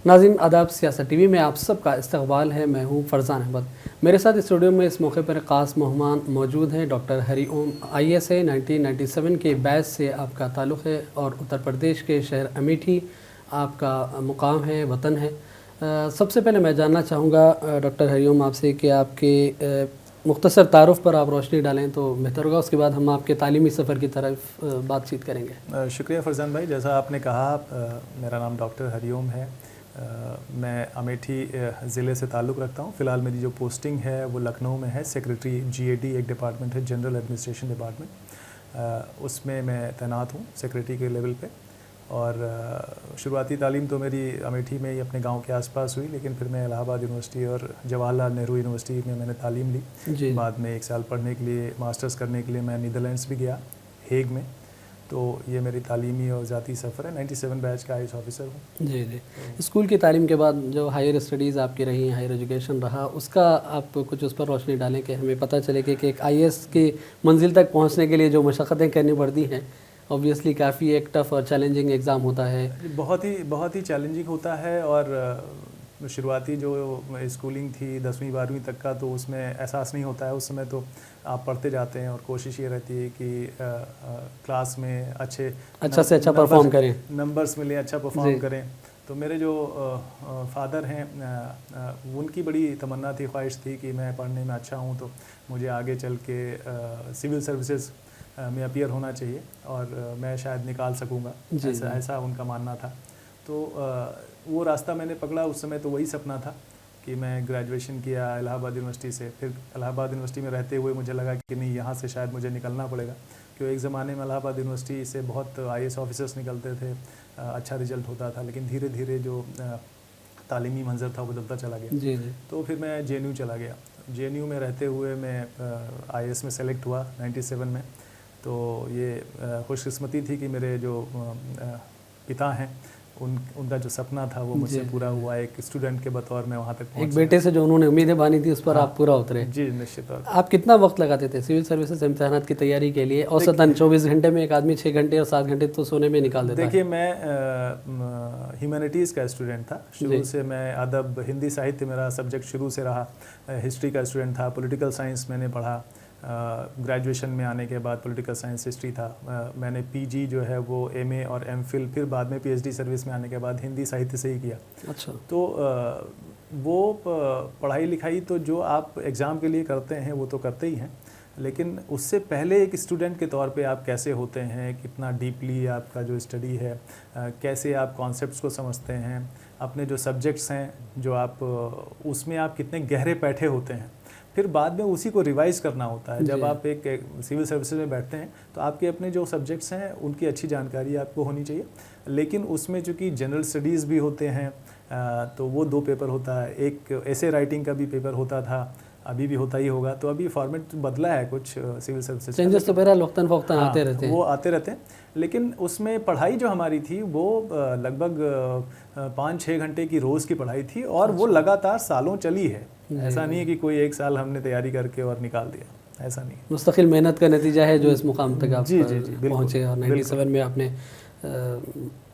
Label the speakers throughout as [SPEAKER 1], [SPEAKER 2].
[SPEAKER 1] नाज़रीन आदाब, सियासत टीवी में आप सबका इस्तकबाल है। मैं हूँ फरजान अहमद। मेरे साथ स्टूडियो में इस मौके पर ख़ास मेहमान मौजूद हैं। डॉक्टर हरिओम IAS है, 1997 के बैच से आपका ताल्लुक़ है और उत्तर प्रदेश के शहर अमेठी आपका मुकाम है, वतन है। सबसे पहले मैं जानना चाहूँगा डॉक्टर हरिओम आपसे कि आपके मुख्तसर तारुफ़ पर आप रोशनी डालें तो बेहतर होगा। उसके बाद हम आपके तालीमी सफ़र की तरफ बातचीत करेंगे।
[SPEAKER 2] शुक्रिया फरजान भाई। जैसा आपने कहा, मेरा नाम डॉक्टर हरिओम है। मैं अमेठी ज़िले से ताल्लुक़ रखता हूँ। फ़िलहाल मेरी जो पोस्टिंग है वो लखनऊ में है। सेक्रेटरी GAD एक डिपार्टमेंट है, जनरल एडमिनिस्ट्रेशन डिपार्टमेंट, उसमें मैं तैनात हूँ सेक्रेटरी के लेवल पे। और शुरुआती तालीम तो मेरी अमेठी में ही अपने गांव के आसपास हुई, लेकिन फिर मैं इलाहाबाद यूनिवर्सिटी और जवाहरलाल नेहरू यूनिवर्सिटी में मैंने तालीम ली। बाद में 1 साल पढ़ने के लिए, मास्टर्स करने के लिए मैं नीदरलैंड्स भी गया, हेग में। तो ये मेरी तालीमी और ज़ाती सफ़र है। 97 बैच का IAS ऑफिसर हूँ।
[SPEAKER 1] जी जी। स्कूल की तालीम के बाद जो हायर स्टडीज़ आपकी रही, हायर एजुकेशन रहा, उसका आप कुछ उस पर रोशनी डालें कि हमें पता चले कि एक IAS की मंजिल तक पहुंचने के लिए जो मशक्क़तें करनी पड़ती हैं, ऑब्वियसली काफ़ी एक टफ़ और चैलेंजिंग एग्ज़ाम होता है।
[SPEAKER 2] बहुत ही चैलेंजिंग होता है। और शुरुआती जो स्कूलिंग थी 10वीं 12वीं तक का, तो उसमें एहसास नहीं होता है। उस समय तो आप पढ़ते जाते हैं और कोशिश ये रहती है कि क्लास में अच्छा
[SPEAKER 1] से अच्छा परफॉर्म करें,
[SPEAKER 2] नंबर्स मिले, अच्छा परफॉर्म करें। तो मेरे जो फादर हैं, उनकी बड़ी तमन्ना थी, ख्वाहिश थी कि मैं पढ़ने में अच्छा हूँ तो मुझे आगे चल के सिविल सर्विसेज में अपीयर होना चाहिए और मैं शायद निकाल सकूँगा, ऐसा उनका मानना था। तो वो रास्ता मैंने पकड़ा। उस समय तो वही सपना था कि मैं ग्रेजुएशन किया इलाहाबाद यूनिवर्सिटी से। फिर इलाहाबाद यूनिवर्सिटी में रहते हुए मुझे लगा कि नहीं, यहाँ से शायद मुझे निकलना पड़ेगा, क्योंकि एक ज़माने में इलाहाबाद यूनिवर्सिटी से बहुत IAS ऑफिसर्स निकलते थे, अच्छा रिजल्ट होता था। लेकिन धीरे धीरे जो तालीमी मंजर था वो बदलता चला गया।
[SPEAKER 1] जी जी।
[SPEAKER 2] तो फिर मैं JNU चला गया। JNU में रहते हुए मैं IAS में सेलेक्ट हुआ 97 में। तो ये खुशकिस्मती थी कि मेरे जो पिता हैं, उनका जो सपना था वो मुझसे पूरा हुआ। एक स्टूडेंट के बतौर में वहाँ तक पहुँचा।
[SPEAKER 1] एक बेटे से जो उन्होंने उम्मीदें बानी थी उस पर आप पूरा उतरे।
[SPEAKER 2] जी, निश्चित तौर पर।
[SPEAKER 1] आप कितना वक्त लगाते थे सिविल सर्विसेज इम्तिहानात की तैयारी के लिए? औसतन 24 घंटे में एक आदमी 6 घंटे और 7 घंटे तो सोने में निकाल देता है।
[SPEAKER 2] देखिए, मैं ह्यूमैनिटीज़ का स्टूडेंट था शुरू से। मैं अदब, हिंदी साहित्य मेरा सब्जेक्ट शुरू से रहा। हिस्ट्री का स्टूडेंट था, पॉलिटिकल साइंस मैंने पढ़ा। ग्रेजुएशन में आने के बाद पॉलिटिकल साइंस हिस्ट्री था। मैंने PG जो है वो MA और MPhil, फिर बाद में PhD सर्विस में आने के बाद हिंदी साहित्य से ही किया।
[SPEAKER 1] अच्छा।
[SPEAKER 2] तो वो पढ़ाई लिखाई तो जो आप एग्ज़ाम के लिए करते हैं वो तो करते ही हैं, लेकिन उससे पहले एक स्टूडेंट के तौर पे आप कैसे होते हैं, कितना डीपली आपका जो स्टडी है, कैसे आप कॉन्सेप्ट्स को समझते हैं, अपने जो सब्जेक्ट्स हैं जो आप उसमें आप कितने गहरे बैठे होते हैं, फिर बाद में उसी को रिवाइज़ करना होता है। जब आप एक सिविल सर्विसेज में बैठते हैं तो आपके अपने जो सब्जेक्ट्स हैं उनकी अच्छी जानकारी आपको होनी चाहिए, लेकिन उसमें चूँकि जनरल स्टडीज़ भी होते हैं तो वो 2 पेपर होता है। एक ऐसे राइटिंग का भी पेपर होता था, अभी भी होता ही होगा। तो अभी फॉर्मेट बदला है कुछ सिविल सर्विसेज,
[SPEAKER 1] चेंजेस तो बहरहाल वक्तन फ़वक्तन आते रहते हैं।
[SPEAKER 2] वो आते रहते हैं, लेकिन उसमें पढ़ाई जो हमारी थी वो लगभग 5-6 घंटे की रोज़ की पढ़ाई थी और वो लगातार सालों चली है। ऐसा नहीं है कि कोई 1 साल हमने तैयारी करके और निकाल दिया, ऐसा नहीं।
[SPEAKER 1] मुस्तकिल मेहनत का नतीजा है जो इस मुकाम तक आप
[SPEAKER 2] जी
[SPEAKER 1] पहुँचे और 97 में आपने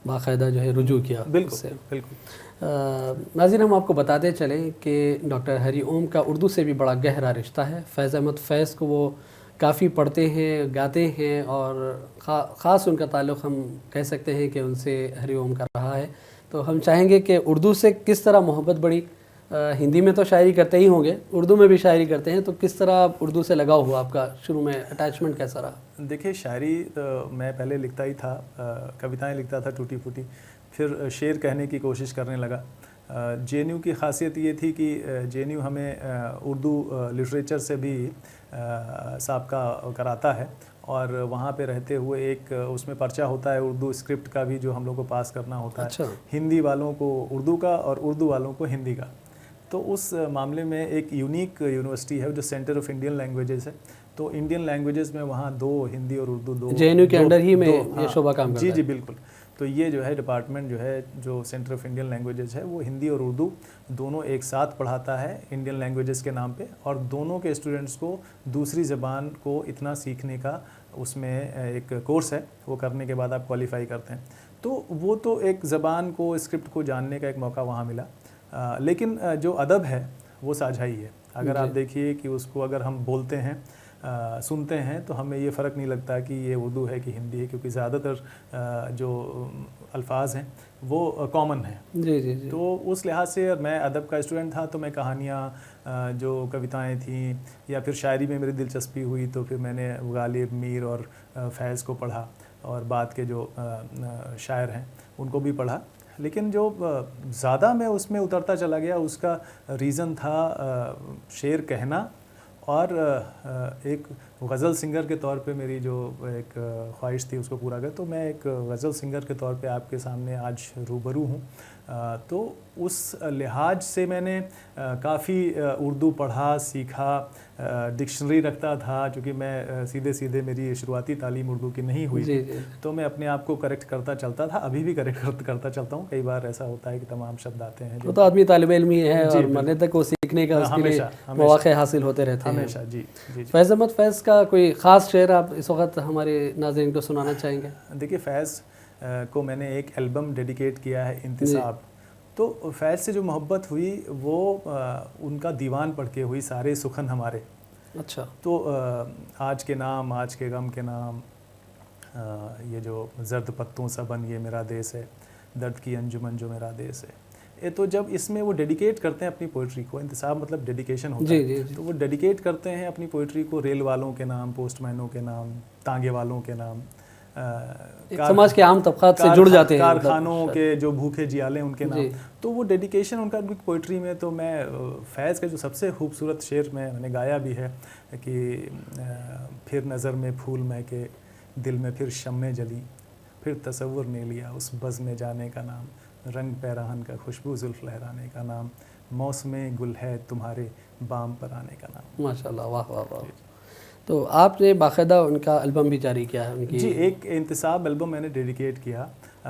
[SPEAKER 1] बाकायदा जो है रुजू किया।
[SPEAKER 2] बिल्कुल।
[SPEAKER 1] नाज़रीन, हम आपको बताते चलें कि डॉक्टर हरिओम का उर्दू से भी बड़ा गहरा रिश्ता है। फैज़ अहमद फैज़ को वो काफ़ी पढ़ते हैं, गाते हैं और ख़ास उनका ताल्लुक़ हम कह सकते हैं कि उनसे हरिओम का रहा है। तो हम चाहेंगे कि उर्दू से किस तरह मोहब्बत बढ़ी। हिंदी में तो शायरी करते ही होंगे, उर्दू में भी शायरी करते हैं, तो किस तरह आप उर्दू से लगाव हुआ आपका? शुरू में अटैचमेंट कैसा रहा?
[SPEAKER 2] देखिए, शायरी तो मैं पहले लिखता ही था, कविताएं लिखता था टूटी फूटी, फिर शेर कहने की कोशिश करने लगा। JNU की खासियत ये थी कि JNU हमें उर्दू लिटरेचर से भी साबका कराता है और वहाँ पे रहते हुए एक उसमें पर्चा होता है उर्दू स्क्रिप्ट का भी, जो हम लोग को पास करना होता है।
[SPEAKER 1] अच्छा।
[SPEAKER 2] हिंदी वालों को उर्दू का और उर्दू वालों को हिंदी का। तो उस मामले में एक यूनिक यूनिवर्सिटी है जो सेंटर ऑफ इंडियन लैंग्वेजेस है। तो इंडियन लैंग्वेजेस में वहाँ 2 हिंदी और उर्दू, 2
[SPEAKER 1] JNU के अंडर ही में ये शोबा काम करता है।
[SPEAKER 2] जी बिल्कुल। तो ये जो है डिपार्टमेंट जो है, जो सेंटर ऑफ इंडियन लैंग्वेजेस है, वो हिंदी और उर्दू दोनों एक साथ पढ़ाता है इंडियन लैंग्वेजेस के नाम पे, और दोनों के स्टूडेंट्स को दूसरी ज़बान को इतना सीखने का उसमें एक कोर्स है, वो करने के बाद आप क्वालिफाई करते हैं। तो वो तो एक ज़बान को, स्क्रिप्ट को जानने का एक मौका वहाँ मिला। लेकिन जो अदब है वो साझा ही है। अगर आप देखिए कि उसको अगर हम बोलते हैं, सुनते हैं, तो हमें ये फ़र्क नहीं लगता कि ये उर्दू है कि हिंदी है, क्योंकि ज़्यादातर जो अल्फाज हैं वो कॉमन हैं।
[SPEAKER 1] जी जी जी।
[SPEAKER 2] तो उस लिहाज से मैं अदब का स्टूडेंट था, तो मैं कहानियाँ, जो कविताएं थीं या फिर शायरी में मेरी दिलचस्पी हुई, तो फिर मैंने गालिब, मीर और फैज़ को पढ़ा, और बाद के जो शायर हैं उनको भी पढ़ा। लेकिन जो ज़्यादा मैं उसमें उतरता चला गया, उसका रीज़न था शेर कहना, और एक गज़ल सिंगर के तौर पे मेरी जो एक ख्वाहिश थी उसको पूरा कर। तो मैं एक गज़ल सिंगर के तौर पे आपके सामने आज रूबरू हूँ। तो उस लिहाज से मैंने काफ़ी उर्दू पढ़ा, सीखा, डिक्शनरी रखता था, क्योंकि मैं सीधे सीधे मेरी शुरुआती तालीम उर्दू की नहीं हुई थी। तो मैं अपने आप को करेक्ट करता चलता था, अभी भी करेक्ट करता चलता हूँ। कई बार ऐसा होता है कि तमाम शब्द आते हैं
[SPEAKER 1] वो तो आदमी तालिब इल्म ही है और मरने तक वो सीखने का उसके लिए मौके हासिल होते रहते हैं
[SPEAKER 2] हमेशा। जी जी।
[SPEAKER 1] फैज़ अहमद फैज़ का कोई ख़ास शेर आप इस वक्त हमारे नाज़रीन को सुनाना चाहेंगे?
[SPEAKER 2] देखिए, फैज़ को मैंने एक एल्बम डेडिकेट किया है, इंतिसाब। तो फैज़ से जो मोहब्बत हुई वो उनका दीवान पढ़ के हुई, सारे सुखन हमारे।
[SPEAKER 1] अच्छा। तो
[SPEAKER 2] आज के नाम, आज के गम के नाम, ये जो जर्द पत्तों सा बन ये मेरा देश है, दर्द की अंजुमन जो मेरा देश है। ये तो जब इसमें वो डेडिकेट करते हैं अपनी पोइट्री को, इंतिसाब मतलब डेडिकेशन होता है। जी। तो वो डेडिकेट करते हैं अपनी पोइट्री को रेल वालों के नाम, पोस्टमैनों के नाम, तांगे वालों के नाम,
[SPEAKER 1] समाज के आम तबकात से जुड़ जाते हैं,
[SPEAKER 2] कारखानों के जो भूखे जियाले उनके नाम। तो वो डेडिकेशन उनका पोइट्री में। तो मैं फैज़ का जो सबसे खूबसूरत शेर मैंने गाया भी है कि फिर नज़र में फूल महके, दिल में फिर शम्में जली, फिर तसव्वुर ने लिया उस बज़ में जाने का नाम, रंग पैराहन का खुशबू जुल्फ़ लहराने का नाम, मौसमे गुल है तुम्हारे बाम पर आने का नाम।
[SPEAKER 1] माशाल्लाह, वाह वाह वाह। तो आपने बाकायदा उनका एल्बम भी जारी किया है उनकी?
[SPEAKER 2] जी, एक इंतिसाब एल्बम मैंने डेडिकेट किया,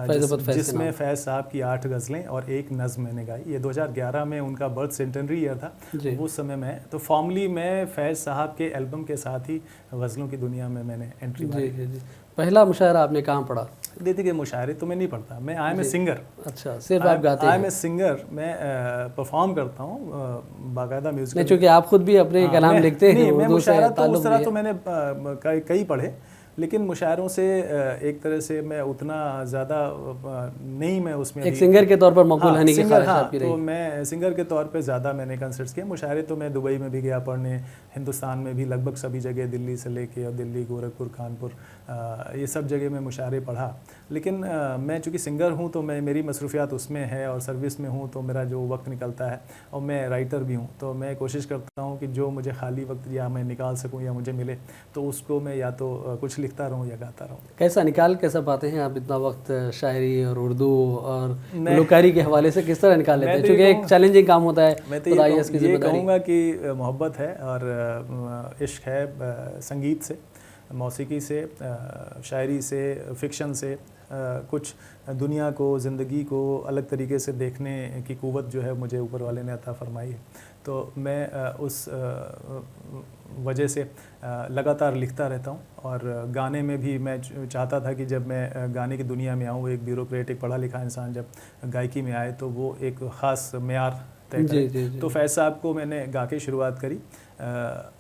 [SPEAKER 2] जिसमें फैज़ साहब की 8 गज़लें और एक नज़्म मैंने गाई। ये 2011 में उनका बर्थ सेंटेनरी ईयर था। उस समय मैं तो फॉर्मली मैं फैज़ साहब के एल्बम के साथ ही गज़लों की दुनिया में मैंने एंट्री मारी।
[SPEAKER 1] जी। पहला मुशायरा आपने कहाँ पढ़ा?
[SPEAKER 2] देखिए, मुशायरे तो मैं नहीं पढ़ता, मैं आई एम ए सिंगर।
[SPEAKER 1] अच्छा, सिर्फ आप गाते हैं?
[SPEAKER 2] आई एम ए सिंगर, मैं परफॉर्म करता हूँ बाकायदा म्यूजिक।
[SPEAKER 1] नहीं, चूँकि आप खुद भी अपने कलाम लिखते हैं।
[SPEAKER 2] मैं मुशायरा तो उस तरह तो मैंने कई पढ़े, लेकिन मुशायरों से एक तरह से मैं उतना ज़्यादा नहीं, मैं उसमें
[SPEAKER 1] एक सिंगर के तौर पर मकबूल होने की ख्वाहिश आपकी रही?
[SPEAKER 2] तो मैं सिंगर के तौर पे ज़्यादा मैंने कंसर्ट्स किए। मुशायरे तो मैं दुबई में भी गया पढ़ने, हिंदुस्तान में भी लगभग सभी जगह, दिल्ली से लेके और दिल्ली, गोरखपुर, कानपुर, ये सब जगह मैं मुशायरे पढ़ा। लेकिन मैं चूँकि सिंगर हूँ तो मेरी मसरूफियात उसमें है, और सर्विस में हूँ तो मेरा जो वक्त निकलता है, और मैं राइटर भी हूँ, तो मैं कोशिश करता हूँ कि जो मुझे खाली वक्त या मैं निकाल सकूँ या मुझे मिले, तो उसको मैं या तो कुछ लिखता रहूँ या गाता रहूँ।
[SPEAKER 1] कैसा पाते हैं आप इतना वक्त शायरी और उर्दू और गुलकारी के हवाले से किस तरह निकाल लेते हैं? क्योंकि एक चैलेंजिंग काम होता है।
[SPEAKER 2] मैं तो ये कहूँगा कि मोहब्बत है और इश्क है संगीत से, मौसीकी से, शायरी से, फ़िक्शन से, कुछ दुनिया को, ज़िंदगी को अलग तरीके से देखने की क़ुव्वत जो है मुझे ऊपर वाले ने अता फ़रमाई है। तो मैं उस वजह से लगातार लिखता रहता हूँ। और गाने में भी मैं चाहता था कि जब मैं गाने की दुनिया में आऊँ, एक ब्यूरोक्रेट, एक पढ़ा लिखा इंसान जब गायकी में आए तो वो एक ख़ास मेयार तय करे। तो फैज़ साहब को मैंने गा के शुरुआत करी।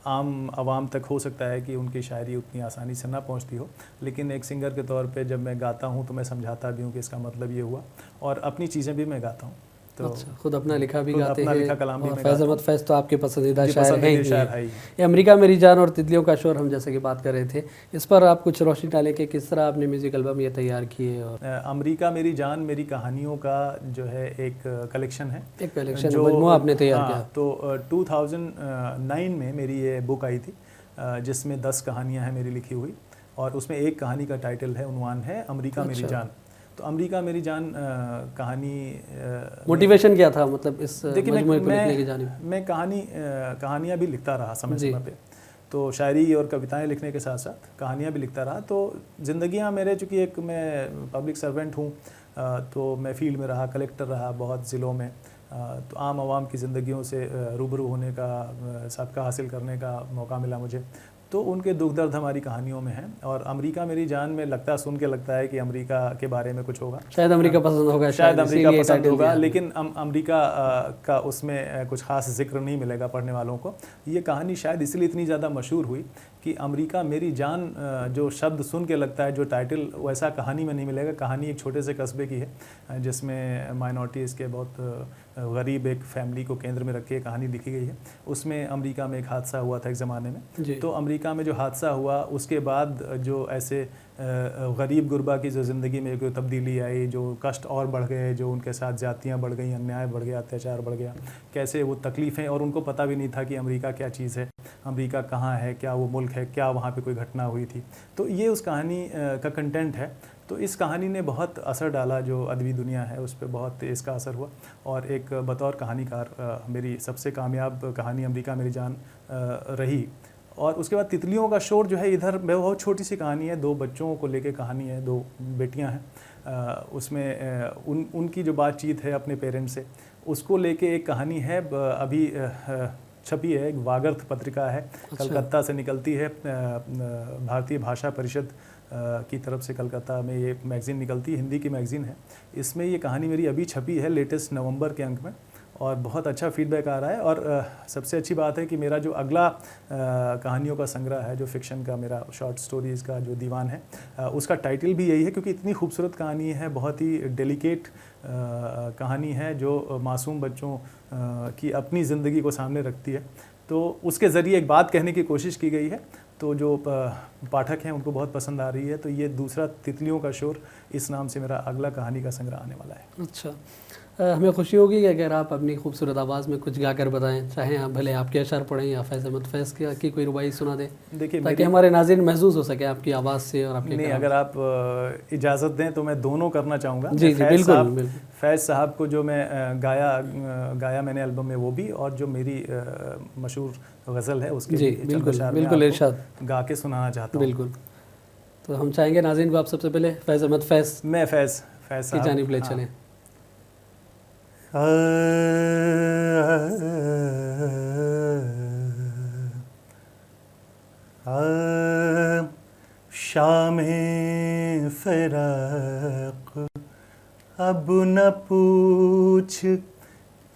[SPEAKER 2] आम आवाम तक हो सकता है कि उनकी शायरी उतनी आसानी से ना पहुंचती हो, लेकिन एक सिंगर के तौर पे जब मैं गाता हूं तो मैं समझाता भी हूं कि इसका मतलब ये हुआ, और अपनी चीज़ें भी मैं गाता हूं। तो
[SPEAKER 1] अच्छा, खुद अपना लिखा भी गाते हैं।
[SPEAKER 2] लिखा कलाम भी मैं
[SPEAKER 1] फैज़ अहमद फैज़ तो आपके पसंदीदा शायर हैं।
[SPEAKER 2] ये
[SPEAKER 1] अमेरिका मेरी जान और तितलियों का शोर हम जैसे कि बात कर रहे थे, इस पर आप कुछ रोशनी डालें कि किस तरह आपने म्यूज़िक एल्बम ये तैयार किए? और
[SPEAKER 2] अमेरिका मेरी जान मेरी कहानियों का जो है एक कलेक्शन है,
[SPEAKER 1] एक कलेक्शन जो मजमूआ आपने तैयार किया।
[SPEAKER 2] तो 2009 में मेरी ये बुक आई थी, जिसमें 10 कहानियाँ हैं मेरी लिखी हुई, और उसमें एक कहानी का टाइटल है, उन्वान है अमेरिका मेरी जान। तो अमेरिका मेरी जान कहानी
[SPEAKER 1] मोटिवेशन क्या था, मतलब इस मजमूए को लिखने की जानिब?
[SPEAKER 2] मैं कहानियाँ भी लिखता रहा समय समय पे, तो शायरी और कविताएं लिखने के साथ साथ कहानियाँ भी लिखता रहा। तो ज़िंदगियाँ मेरे, चूँकि एक मैं पब्लिक सर्वेंट हूँ, तो मैं फील्ड में रहा, कलेक्टर रहा बहुत ज़िलों में, तो आम आवाम की ज़िंदगियों से रूबरू होने का, सबका हासिल करने का मौका मिला मुझे। तो उनके दुख दर्द हमारी कहानियों में हैं। और अमेरिका मेरी जान में सुन के लगता है कि अमेरिका के बारे में कुछ होगा,
[SPEAKER 1] शायद अमेरिका पसंद होगा,
[SPEAKER 2] शायद अमेरिका पसंद होगा, लेकिन अमेरिका का उसमें कुछ खास जिक्र नहीं मिलेगा पढ़ने वालों को। ये कहानी शायद इसलिए इतनी ज़्यादा मशहूर हुई कि अमेरिका मेरी जान जो शब्द सुन के लगता है, जो टाइटल, वैसा कहानी में नहीं मिलेगा। कहानी एक छोटे से कस्बे की है जिसमें माइनॉरिटीज़ के बहुत गरीब एक फैमिली को केंद्र में रख के कहानी लिखी गई है। उसमें अमेरिका में एक हादसा हुआ था एक ज़माने में, तो अमेरिका में जो हादसा हुआ उसके बाद जो ऐसे गरीब गुरबा की जो ज़िंदगी में कोई तब्दीली आई, जो कष्ट और बढ़ गए, जो उनके साथ ज़्यादतियाँ बढ़ गई, अन्याय बढ़ गया, अत्याचार बढ़ गया, कैसे वो तकलीफ़ें, और उनको पता भी नहीं था कि अमेरिका क्या चीज़ है, अमेरिका कहाँ है, क्या वो मुल्क है, क्या वहाँ पे कोई घटना हुई थी। तो ये उस कहानी का कंटेंट है। तो इस कहानी ने बहुत असर डाला, जो अदबी दुनिया है उस पर बहुत इसका असर हुआ। और एक बतौर कहानीकार मेरी सबसे कामयाब कहानी अमेरिका मेरी जान रही। और उसके बाद तितलियों का शोर जो है, इधर बहुत छोटी सी कहानी है, 2 बच्चों को लेके कहानी है, 2 बेटियां हैं। उसमें उनकी जो बातचीत है अपने पेरेंट्स से, उसको लेके एक कहानी है, अभी छपी है, एक वागर्थ पत्रिका है, कलकत्ता से निकलती है, भारतीय भाषा परिषद की तरफ से कलकत्ता में ये मैगज़ीन निकलती है, हिंदी की मैगज़ीन है। इसमें ये कहानी मेरी अभी छपी है लेटेस्ट नवंबर के अंक में, और बहुत अच्छा फीडबैक आ रहा है। और सबसे अच्छी बात है कि मेरा जो अगला कहानियों का संग्रह है, जो फिक्शन का मेरा शॉर्ट स्टोरीज़ का जो दीवान है, उसका टाइटल भी यही है, क्योंकि इतनी खूबसूरत कहानी है, बहुत ही डेलिकेट कहानी है, जो मासूम बच्चों की अपनी ज़िंदगी को सामने रखती है। तो उसके ज़रिए एक बात कहने की कोशिश की गई है, तो जो पाठक हैं उनको बहुत पसंद आ रही है। तो ये दूसरा तितलियों का शोर, इस नाम से मेरा अगला कहानी का संग्रह आने वाला है।
[SPEAKER 1] अच्छा, हमें खुशी होगी कि अगर आप अपनी खूबसूरत आवाज़ में कुछ गाकर बताएं, चाहे आप भले आपके अशर पढ़ें या फैज़ अहमद फैज़ की कोई रुबाई सुना दें,
[SPEAKER 2] देखिए,
[SPEAKER 1] ताकि हमारे नाज़रीन महसूस हो सके आपकी आवाज़ से और आपके।
[SPEAKER 2] नहीं, अगर आप इजाज़त दें तो मैं दोनों करना चाहूँगा।
[SPEAKER 1] जी जी, बिल्कुल।
[SPEAKER 2] फैज़ साहब को जो मैं गाया मैंने एल्बम में, वो भी, और जो मेरी मशहूर गज़ल है उसके
[SPEAKER 1] जी बिल्कुल इरशाद
[SPEAKER 2] गा के सुनाना चाहता हूँ।
[SPEAKER 1] बिल्कुल। तो हम चाहेंगे नाज़रीन को आप सबसे पहले फैज़ अहमद फैज़
[SPEAKER 2] फैज़
[SPEAKER 1] की जानिब ले चलें।
[SPEAKER 2] शामे फ़िराक़ अब न पूछ,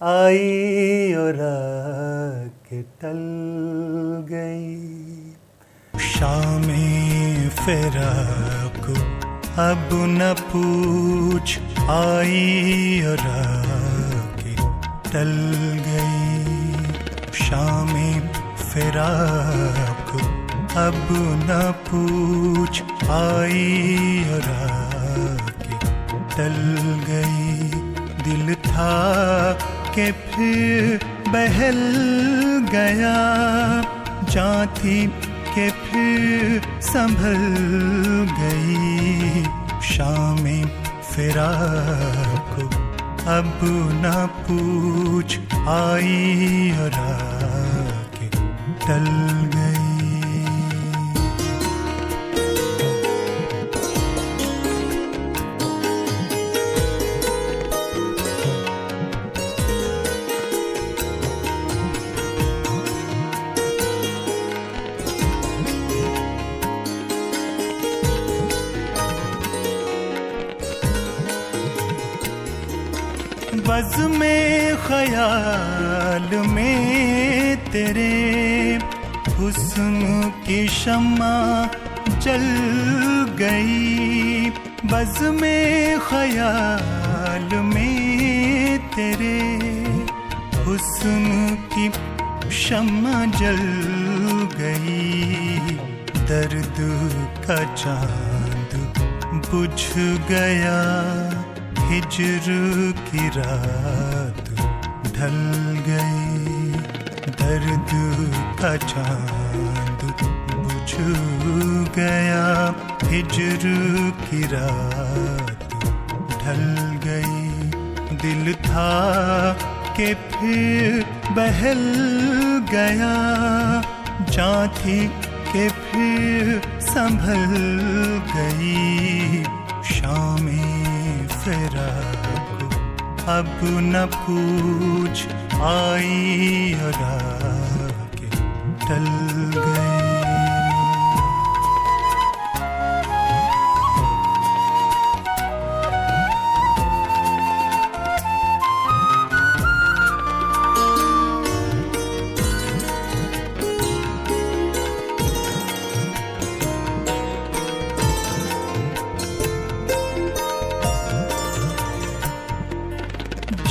[SPEAKER 2] आई और आके टल गई। शामे फ़िराक़ अब न पूछ, आई और आके टल गई। शामे फ़िराक़ अब न पूछ, आई और आके टल गई। दिल था कि फिर बहल गया, जान थी कि फिर संभल गई। शामे फ़िराक़ अब न पूछ, आई और आके टल गई। बज़ में ख़याल में तेरे हुस्न की शम्मा जल गई। बज़ में ख़याल में तेरे हुस्न की शम्मा जल गई। दर्द का चाँद बुझ गया, हिज्र की रात ढल गई। दर्द का चाँद बुझ गया, हिज्र की रात ढल गई। दिल था कि फिर बहल गया, जान थी कि फिर संभल गई। शामे फ़िराक़ अब न पूछ, आई और आके टल गई।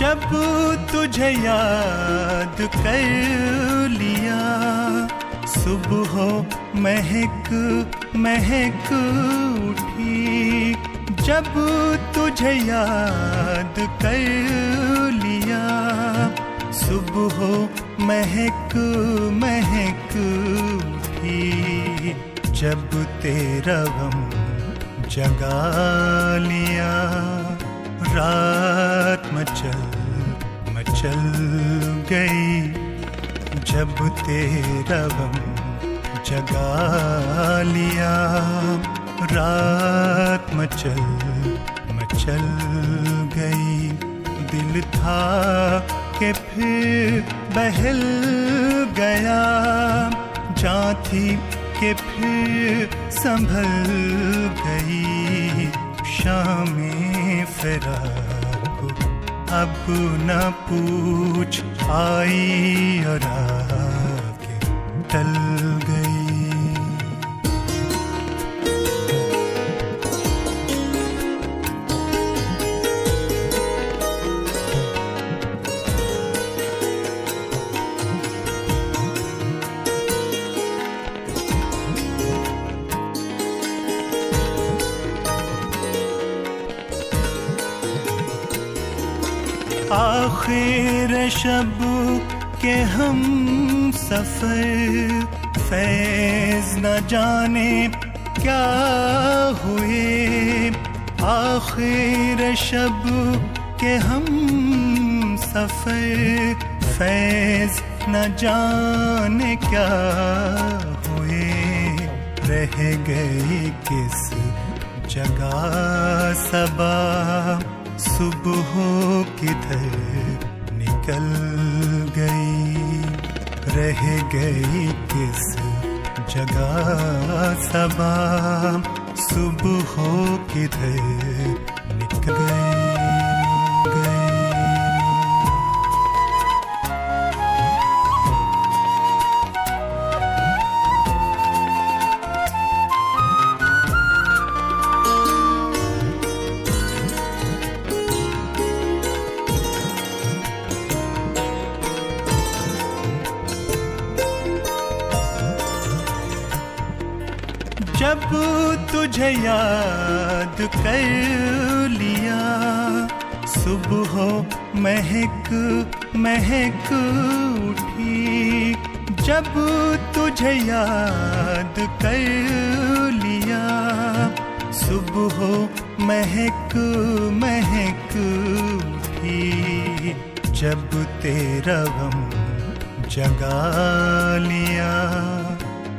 [SPEAKER 3] जब तुझे याद कर लिया, सुबह महक महक उठी। जब तुझे याद कर लिया, सुबह महक महक उठी। जब तेरा गम जगा लिया, रात मचल मचल गई। जब तेरा गम जगा लिया, रात मचल मचल गई। दिल था कि फिर बहल गया, जान थी कि फिर संभल गई। शामें फिराक अब न पूछ, आई और आके टल गई। आखिर शब के हम सफर, फैज न जाने क्या हुए। आखिर शब के हम सफर, फैज न जाने क्या हुए। रह गई किस जगह सबा, सुबह किधर निकल गई। रह गई किस जगह सबा, सुबह किधर निकल गई। जब तुझे याद कर लिया, सुबह महक महक उठी। जब तुझे याद कर लिया, सुबह महक महक उठी। जब तेरा गम जगा लिया,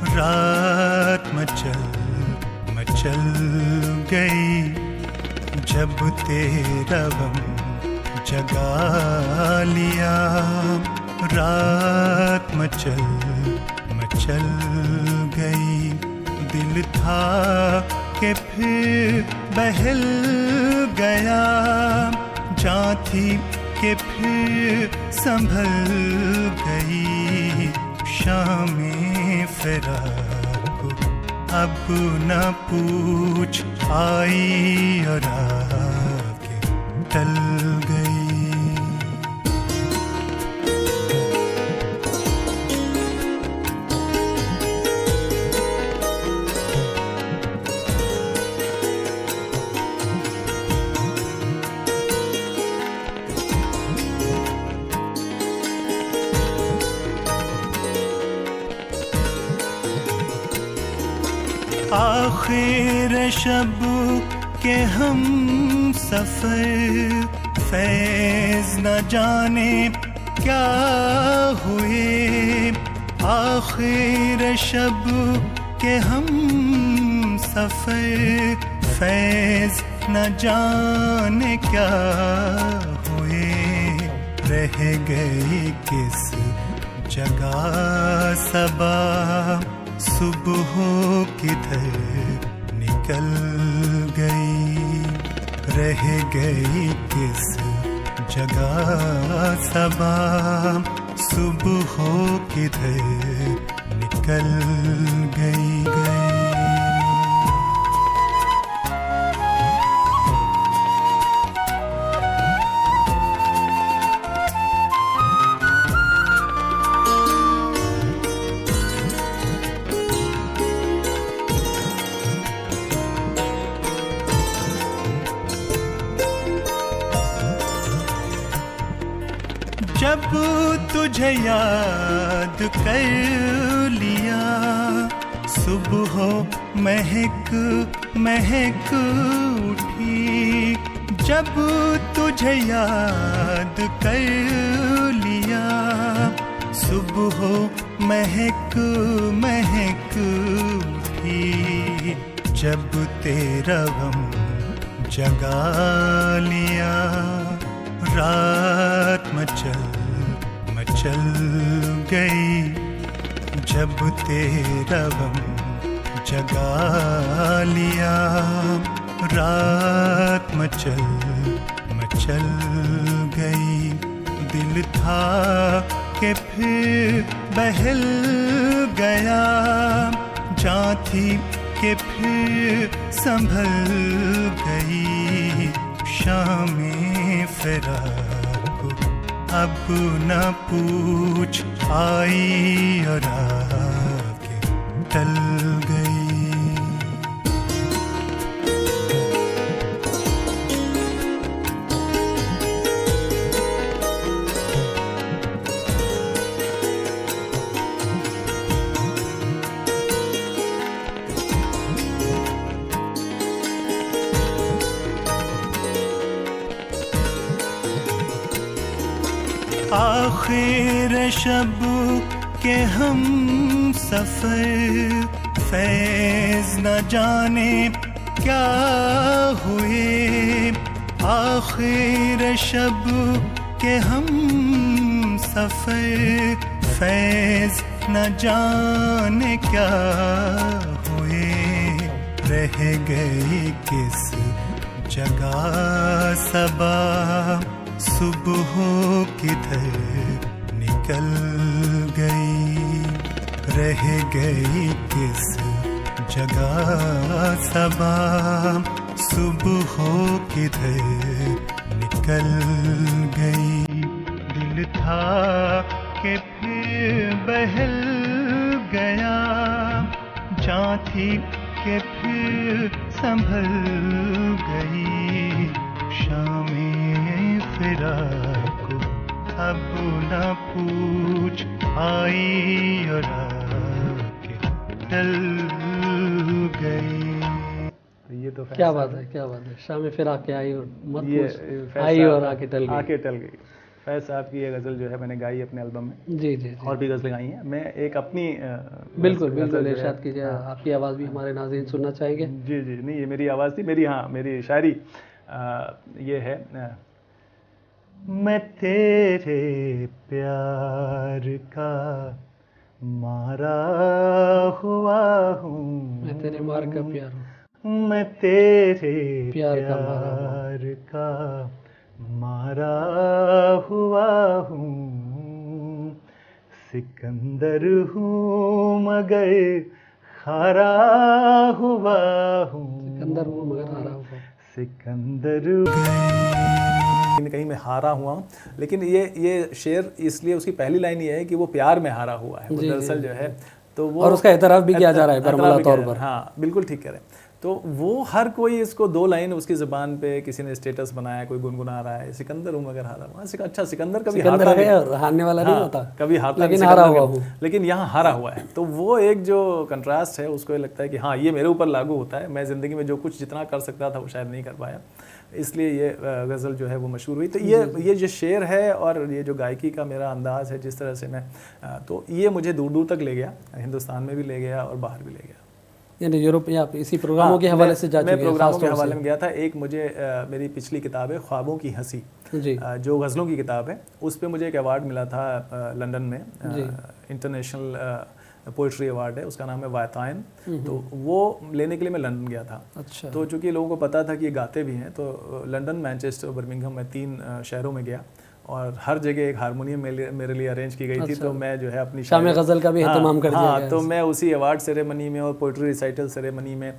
[SPEAKER 3] रात मचल मचल गई। जब तेरा गम जगा लिया, रात मचल मचल गई। दिल था कि फिर बहल गया, जान थी कि फिर संभल गई। शामें फिराक अब न पूछ, आई और आके टल गई। आखिर शब के हम सफर, फैज न जाने क्या हुए। आखिर शब के हम सफर, फैज न जाने क्या हुए। रह गई किस जगह सबा, सुबह किधर निकल गई। रह गई किस जगह सबा, सुबह किधर निकल गई। जब तुझे याद कर लिया, सुबह महक महक उठी। जब तुझे याद कर लिया, सुबह महक महक उठी। जब तेरा गम जगा लिया, रात मचल मचल गई। जब तेरा गम जगा लिया, रात मचल मचल गई। दिल था कि फिर बहल गया, जान थी कि फिर संभल गई। शामें फिराक अब न पूछ, आई और आके टल गई। आखिर शब के हम सफर, फैज न जाने क्या हुए। आखिर शब के हम सफर, फैज न जाने क्या हुए। रह गई किस जगह सबा, सुबह किधर निकल गई। रह गई किस जगह सबा, सुबह किधर निकल गई। दिल था कि फिर बहल गया, जान थी कि फिर संभल गई। शामें फिराक अब न पूछ, आई और आके टल गई।
[SPEAKER 2] ये तो
[SPEAKER 1] क्या बात है, क्या बात है। शाम फिर आके आई और मत
[SPEAKER 2] ये
[SPEAKER 1] पूछ, आई और आके टल
[SPEAKER 2] गई। फैज साहब की ये गज़ल जो है मैंने गाई अपने एल्बम में।
[SPEAKER 1] जी जी जी।
[SPEAKER 2] और भी गज़लें गाई हैं। मैं एक अपनी
[SPEAKER 1] बिल्कुल बिल्कुल इरशाद कीजिए। आपकी आवाज़ भी हमारे नाज़रीन सुनना चाहेंगे।
[SPEAKER 2] जी जी। नहीं, ये मेरी आवाज़ थी। मेरी शायरी ये है। मैं तेरे प्यार का मारा हुआ हूँ,
[SPEAKER 1] मैं तेरे मार का प्यार हूँ,
[SPEAKER 2] मैं तेरे
[SPEAKER 1] प्यार
[SPEAKER 2] का मारा हुआ हूँ। सिकंदर हूँ मगर हारा हुआ हूँ।
[SPEAKER 1] सिकंदर हूँ मगर हारा हुआ।
[SPEAKER 2] सिकंदर कहीं मैं हारा हुआ हूँ। लेकिन ये शेर इसलिए उसकी पहली लाइन ये है कि वो प्यार में हारा हुआ है। वो दरअसल जो है तो वो,
[SPEAKER 1] और उसका एतराफ़ भी किया जा रहा है बरमला तौर पर।
[SPEAKER 2] हाँ बिल्कुल ठीक कह रहे हैं। तो वो हर कोई इसको दो लाइन उसकी ज़बान पे किसी ने स्टेटस बनाया, कोई गुनगुना रहा है, सिकंदर हूँ मगर हारा हुआ। अच्छा, सिकंदर कभी हारता नहीं,
[SPEAKER 1] और हारने वाला नहीं होता,
[SPEAKER 2] कभी हारता
[SPEAKER 1] लेकिन
[SPEAKER 2] नहीं,
[SPEAKER 1] हारा हुआ हूँ,
[SPEAKER 2] लेकिन यहाँ हारा हुआ है। तो वो एक जो कंट्रास्ट है उसको लगता है कि हाँ ये मेरे ऊपर लागू होता है। मैं ज़िंदगी में जो कुछ जितना कर सकता था वो शायद नहीं कर पाया, इसलिए ये गज़ल जो है वो मशहूर हुई। तो ये जो शेर है और ये जो गायकी का मेरा अंदाज़ है, जिस तरह से मैं तो ये मुझे दूर दूर तक ले गया, हिंदुस्तान में भी ले गया और बाहर भी ले गया।
[SPEAKER 1] यानी यूरोप या इसी प्रोग्रामों के हवाले से जा चुके हैं?
[SPEAKER 2] मैं प्रोग्रामों के हवाले में गया था। एक मुझे मेरी पिछली किताब है ख्वाबों की हंसी, जो गज़लों की किताब है, उस पर मुझे एक अवार्ड मिला था लंदन में, इंटरनेशनल पोइट्री अवार्ड है, उसका नाम है वातायन। तो वो लेने के लिए मैं लंदन गया था।
[SPEAKER 1] अच्छा।
[SPEAKER 2] तो चूँकि लोगों को पता था कि ये गाते भी हैं, तो लंदन, मैनचेस्टर, बर्मिंघम, मैं 3 शहरों में गया और हर जगह एक हारमोनियम मेरे लिए अरेंज की गई थी। तो मैं जो है अपनी
[SPEAKER 1] शाम गज़ल का भी एहतमाम कर दिया गया।
[SPEAKER 2] तो मैं उसी अवार्ड सेरेमनी में और पोइट्री रिसाइटल सेरेमनी में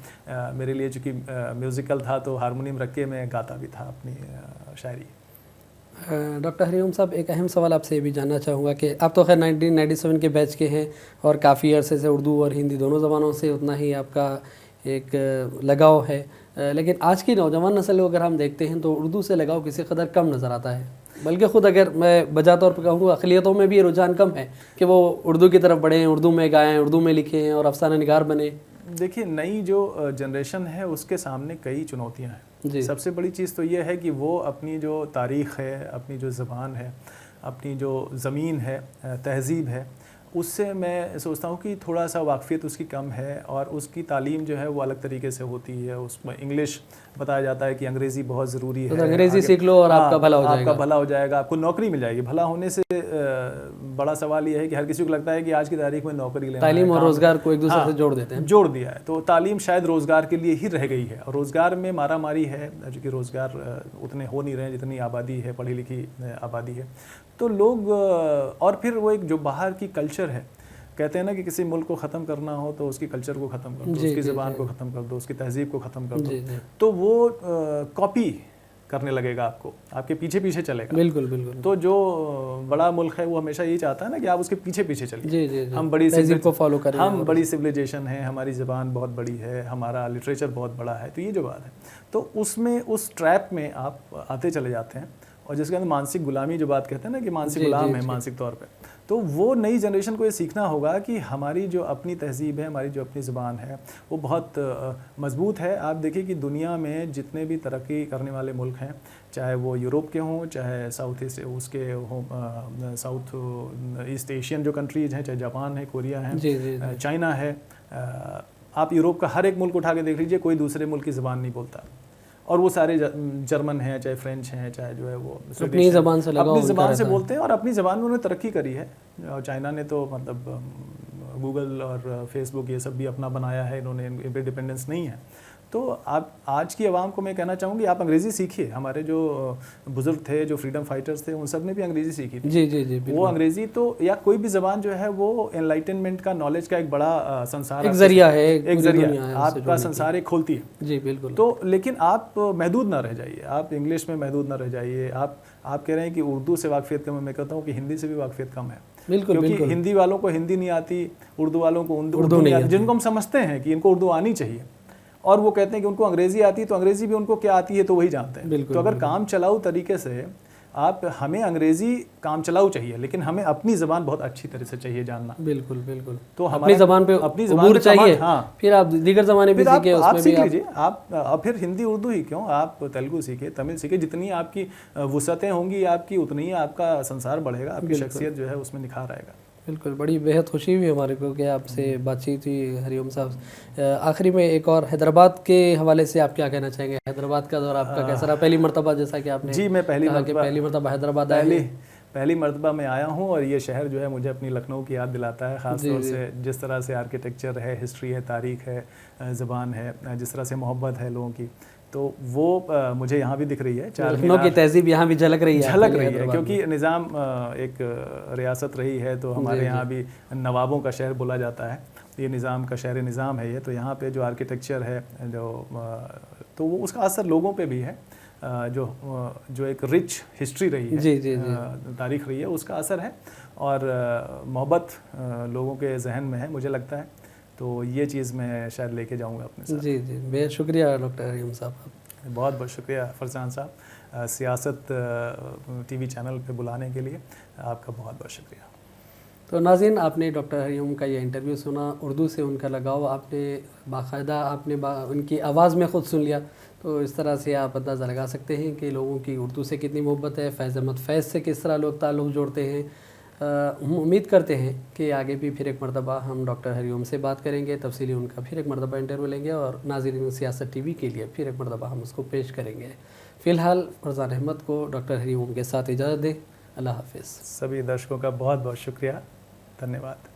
[SPEAKER 2] मेरे लिए चूँकि म्यूज़िकल था तो हारमोनियम रख के मैं गाता भी था अपनी शायरी।
[SPEAKER 1] डॉक्टर हरिओम साहब, एक अहम सवाल आपसे ये भी जानना चाहूँगा कि आप तो खैर 1997 के बैच के हैं और काफ़ी अरसे से उर्दू और हिंदी दोनों ज़बानों से उतना ही आपका एक लगाव है, लेकिन आज की नौजवान नस्ल को अगर हम देखते हैं तो उर्दू से लगाव किसी कदर कम नज़र आता है। बल्कि ख़ुद अगर मैं बजा तौर पर कहूँ अक़लियतों में भी ये रुझान कम है कि वो उर्दू की तरफ बढ़ें, उर्दू में गाएँ, उर्दू में लिखें और अफसाना निगार बने।
[SPEAKER 2] देखिए, नई जो जनरेशन है उसके सामने कई चुनौतियां हैं। सबसे बड़ी चीज़ तो ये है कि वो अपनी जो तारीख़ है, अपनी जो ज़बान है, अपनी जो ज़मीन है, तहज़ीब है, उससे मैं सोचता हूँ कि थोड़ा सा वाक़फ़ियत उसकी कम है और उसकी तालीम जो है वो अलग तरीके से होती है। उसमें इंग्लिश बताया जाता है कि अंग्रेज़ी बहुत ज़रूरी है,
[SPEAKER 1] तो अंग्रेज़ी सीख लो और आपका भला हो जाएगा,
[SPEAKER 2] आपका भला हो जाएगा, आपको नौकरी मिल जाएगी। भला होने से बड़ा सवाल ये है कि हर किसी को लगता है कि आज की तारीख में नौकरी लेना,
[SPEAKER 1] तालीम और रोज़गार को एक दूसरे से जोड़ देते हैं,
[SPEAKER 2] जोड़ दिया है। तो तालीम शायद रोज़गार के लिए ही रह गई है और रोज़गार में मारा मारी है, चूँकि रोज़गार उतने हो नहीं रहे हैं जितनी आबादी है, पढ़ी लिखी आबादी है। तो लोग और फिर वो एक जो बाहर की कल्चर है, कहते हैं ना कि किसी मुल्क को ख़त्म करना हो तो उसकी कल्चर को ख़त्म कर दो, उसकी ज़बान को ख़त्म कर दो, उसकी तहज़ीब को ख़त्म कर दो, तो वो कॉपी करने लगेगा, आपके पीछे पीछे चलेगा।
[SPEAKER 1] बिल्कुल बिल्कुल।
[SPEAKER 2] तो जो बड़ा मुल्क है वो हमेशा यही चाहता है ना कि आप उसके पीछे पीछे चलिए। हम बड़ी
[SPEAKER 1] तहज़ीब को फॉलो करें,
[SPEAKER 2] हम बड़ी सिविलाइजेशन है, हमारी ज़बान बहुत बड़ी है, हमारा लिटरेचर बहुत बड़ा है। तो ये जो बात है, तो उसमें उस ट्रैप में आप आते चले जाते हैं और जिसके अंदर मानसिक गुलामी जो बात कहते हैं ना कि मानसिक गुलाम है मानसिक तौर पे, तो वो नई जनरेशन को ये सीखना होगा कि हमारी जो अपनी तहज़ीब है, हमारी जो अपनी ज़बान है वो बहुत मज़बूत है। आप देखिए कि दुनिया में जितने भी तरक्की करने वाले मुल्क हैं, चाहे वो यूरोप के हों, चाहे साउथ ईस्ट उसके हों, साउथ ईस्ट एशियन जो कंट्रीज़ हैं, चाहे जापान है, कोरिया है, चाइना है, आप यूरोप का हर एक मुल्क उठा के देख लीजिए, कोई दूसरे मुल्क की ज़बान नहीं बोलता। और वो सारे जर्मन हैं, चाहे फ्रेंच हैं, चाहे जो है वो
[SPEAKER 1] अपनी ज़बान से
[SPEAKER 2] अपनी ज़बान से बोलते हैं और अपनी ज़बान में उन्होंने तरक्की करी है। चाइना ने तो मतलब गूगल और फेसबुक ये सब भी अपना बनाया है, इन्होंने इन पर डिपेंडेंस नहीं है। तो आप आज की आवाम को मैं कहना चाहूँगी, आप अंग्रेज़ी सीखिए। हमारे जो बुज़ुर्ग थे, जो फ्रीडम फाइटर्स थे, उन सब ने भी अंग्रेज़ी सीखी थी।
[SPEAKER 1] जी
[SPEAKER 2] वो अंग्रेज़ी तो या कोई भी ज़बान जो है वो एनलाइटनमेंट का, नॉलेज का एक बड़ा संसार,
[SPEAKER 1] एक ज़रिया है,
[SPEAKER 2] एक ज़रिया है, आपका संसार एक खोलती है।
[SPEAKER 1] जी बिल्कुल।
[SPEAKER 2] तो लेकिन आप महदूद ना रह जाइए, आप इंग्लिश में महदूद ना रह जाइए। आप कह रहे हैं कि उर्दू से वाक़फ़ियत कम है, मैं कहता हूँ कि हिंदी से भी वाक़फ़ियत कम है।
[SPEAKER 1] बिल्कुल,
[SPEAKER 2] क्योंकि हिंदी वालों को हिंदी नहीं आती, उर्दू वालों को उर्दू नहीं आती, जिनको हम समझते हैं कि इनको उर्दू आनी चाहिए, और वो कहते हैं कि उनको अंग्रेज़ी आती है, तो अंग्रेज़ी भी उनको क्या आती है तो वही जानते हैं। तो अगर काम चलाऊ तरीके से हमें अंग्रेज़ी काम चलाऊ चाहिए, लेकिन हमें अपनी ज़बान बहुत अच्छी तरह से चाहिए जानना।
[SPEAKER 1] बिल्कुल बिल्कुल।
[SPEAKER 2] तो
[SPEAKER 1] अपनी ज़बान पे उबूर चाहिए। हाँ, फिर आप दीगर ज़बानें भी सीखिए,
[SPEAKER 2] आप सीख लीजिए। आप फिर हिंदी उर्दू ही क्यों, आप तेलुगु सीखिए, तमिल सीखिए। जितनी आपकी वुसअतें होंगी आपकी, उतनी ही आपका संसार बढ़ेगा, आपकी शख्सियत जो है उसमें निखार आएगा।
[SPEAKER 1] बिल्कुल, बड़ी बेहद खुशी हुई हमारे को कि आपसे बातचीत हुई हरिओम साहब। आखिरी में एक और हैदराबाद के हवाले से आप क्या कहना चाहेंगे? हैदराबाद का दौरा आपका कैसा रहा? पहली मरतबा, जैसा कि आपने
[SPEAKER 2] जी, मैं पहली
[SPEAKER 1] मरतबा हैदराबाद
[SPEAKER 2] पहली मरतबा मैं आया हूँ और ये शहर जो है मुझे अपनी लखनऊ की याद दिलाता है, ख़ास तौर से जिस तरह से आर्किटेक्चर है, हिस्ट्री है, तारीख़ है, ज़बान है, जिस तरह से मोहब्बत है लोगों की, तो वो मुझे यहाँ भी दिख रही है।
[SPEAKER 1] लखनऊ की तहज़ीब यहाँ भी झलक रही है,
[SPEAKER 2] क्योंकि निज़ाम एक रियासत रही है, तो हमारे यहाँ भी नवाबों का शहर बोला जाता है। ये निज़ाम का शहर निज़ाम है ये, तो यहाँ पे जो आर्किटेक्चर है, तो वो उसका असर लोगों पे भी है। जो एक रिच हिस्ट्री रही है, तारीख़ रही है, उसका असर है और मोहब्बत लोगों के जहन में है, मुझे लगता है। तो ये चीज़ मैं शायद लेके जाऊंगा अपने साथ।
[SPEAKER 1] जी, बेहद शुक्रिया डॉक्टर हरिओम साहब।
[SPEAKER 2] बहुत बहुत शुक्रिया फरजान साहब, सियासत टीवी चैनल पे बुलाने के लिए आपका बहुत बहुत शुक्रिया।
[SPEAKER 1] तो नाज़रीन, आपने डॉक्टर हरिओम का ये इंटरव्यू सुना, उर्दू से उनका लगाव आपने बाकायदा उनकी आवाज़ में ख़ुद सुन लिया। तो इस तरह से आप अंदाज़ा लगा सकते हैं कि लोगों की उर्दू से कितनी मोहब्बत है, फैज़ अहमद फैज़ से किस तरह लोग ताल्लुक़ जोड़ते हैं। हम उम्मीद करते हैं कि आगे भी फिर एक मरतबा हम डॉक्टर हरिओम से बात करेंगे, तफसीली उनका फिर एक मरतबा इंटरव्यू लेंगे और नाज़रीन सियासत टीवी के लिए फिर एक मरतबा हम उसको पेश करेंगे। फ़िलहाल फरजान अहमद को डॉक्टर हरिओम के साथ इजाज़त दें। अल्लाह हाफ़िज़।
[SPEAKER 2] सभी दर्शकों का बहुत बहुत शुक्रिया, धन्यवाद।